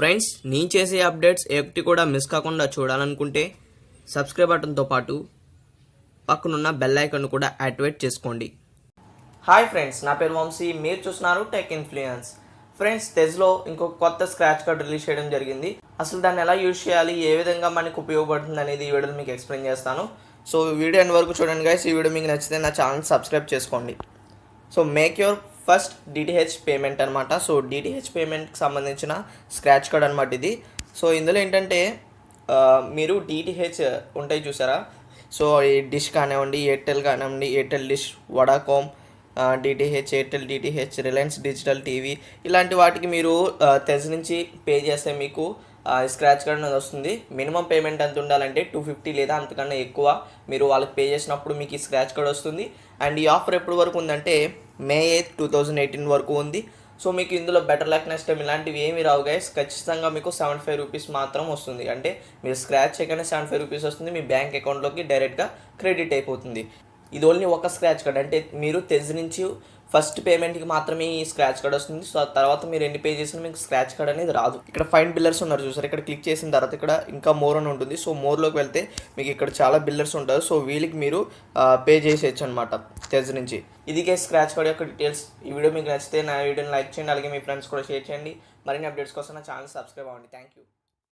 Friends, నేను చేసే updates ఒకటి కూడా మిస్ కాకుండా చూడాలనుకుంటే సబ్స్క్రైబ్ బటన్తో పాటు పక్కనున్న బెల్ ఐకాన్ కూడా యాక్టివేట్ చేసుకోండి. హాయ్ ఫ్రెండ్స్, నా పేరు వంశీ, మీరు చూస్తున్నారు టెక్ ఇన్ఫ్లుయెన్స్. ఫ్రెండ్స్, తెజ్లో ఇంకొక కొత్త స్క్రాచ్ కార్డ్ రిలీజ్ చేయడం జరిగింది. అసలు దాన్ని ఎలా యూజ్ చేయాలి, ఏ విధంగా మనకు ఉపయోగపడుతుంది అనేది ఈ వీడియోలో మీకు ఎక్స్ప్లెయిన్ చేస్తాను. సో వీడియో ఎండ్ వరకు చూడండి గైస్. ఈ వీడియో మీకు నచ్చితే నా ఛానల్ సబ్స్క్రైబ్ చేసుకోండి. So make your first DTH payment అనమాట. సో DTH పేమెంట్కి సంబంధించిన స్క్రాచ్ కార్డ్ అనమాట ఇది. సో ఇందులో ఏంటంటే మీరు DTH ఉంటాయి చూసారా. సో ఈ డిష్ కానివ్వండి, ఎయిర్టెల్ కానివ్వండి, ఎయిర్టెల్ డిష్, వడాకామ్, DTH, ఎయిర్టెల్ DTH, రిలయన్స్ డిజిటల్ టీవీ, ఇలాంటి వాటికి మీరు తెజ్ నుంచి పే చేస్తే మీకు స్క్రాచ్ కార్డ్ అనేది వస్తుంది. మినిమం పేమెంట్ ఎంత ఉండాలంటే 250 లేదా అంతకన్నా ఎక్కువ మీరు వాళ్ళకి పే చేసినప్పుడు మీకు ఈ స్క్రాచ్ కార్డ్ వస్తుంది. అండ్ ఈ ఆఫర్ ఎప్పటి వరకు ఉందంటే May 8, 2018 వరకు ఉంది. సో మీకు ఇందులో బెటర్ లక్ నెక్స్ట్ టైం ఇలాంటివి ఏమి రావు గైస్. ఖచ్చితంగా మీకు 75 రూపీస్ మాత్రం వస్తుంది. అంటే మీరు స్క్రాచ్ చేయగానే 75 రూపీస్ వస్తుంది, మీ బ్యాంక్ అకౌంట్లోకి డైరెక్ట్గా క్రెడిట్ అయిపోతుంది. ఇది ఓన్లీ ఒక స్క్రాచ్ కార్డ్. అంటే మీరు తెజ్ నుంచి ఫస్ట్ పేమెంట్కి మాత్రమే ఈ స్క్రాచ్ కార్డ్ వస్తుంది. సో తర్వాత మీరు ఎన్ని పే చేసినా మీకు స్క్రాచ్ కార్డ్ అనేది రాదు. ఇక్కడ ఫైన్ బిల్లర్స్ ఉన్నారు చూసారు. ఇక్కడ క్లిక్ చేసిన తర్వాత ఇక్కడ ఇంకా మోర్ అని ఉంటుంది. సో మోర్లోకి వెళ్తే మీకు ఇక్కడ చాలా బిల్లర్స్ ఉంటారు. సో వీళ్ళకి మీరు పే చేసేయచ్చు అనమాట తెజ్ నుంచి. ఇదికే స్క్రాచ్ కార్డ్ యొక్క డీటెయిల్స్. ఈ వీడియో మీకు నచ్చితే నా వీడియోని లైక్ చేయండి, అలాగే మీ ఫ్రెండ్స్ కూడా షేర్ చేయండి. మరిన్ని అప్డేట్స్ కోసం నా ఛానల్ సబ్స్క్రైబ్ అవ్వండి. Thank you.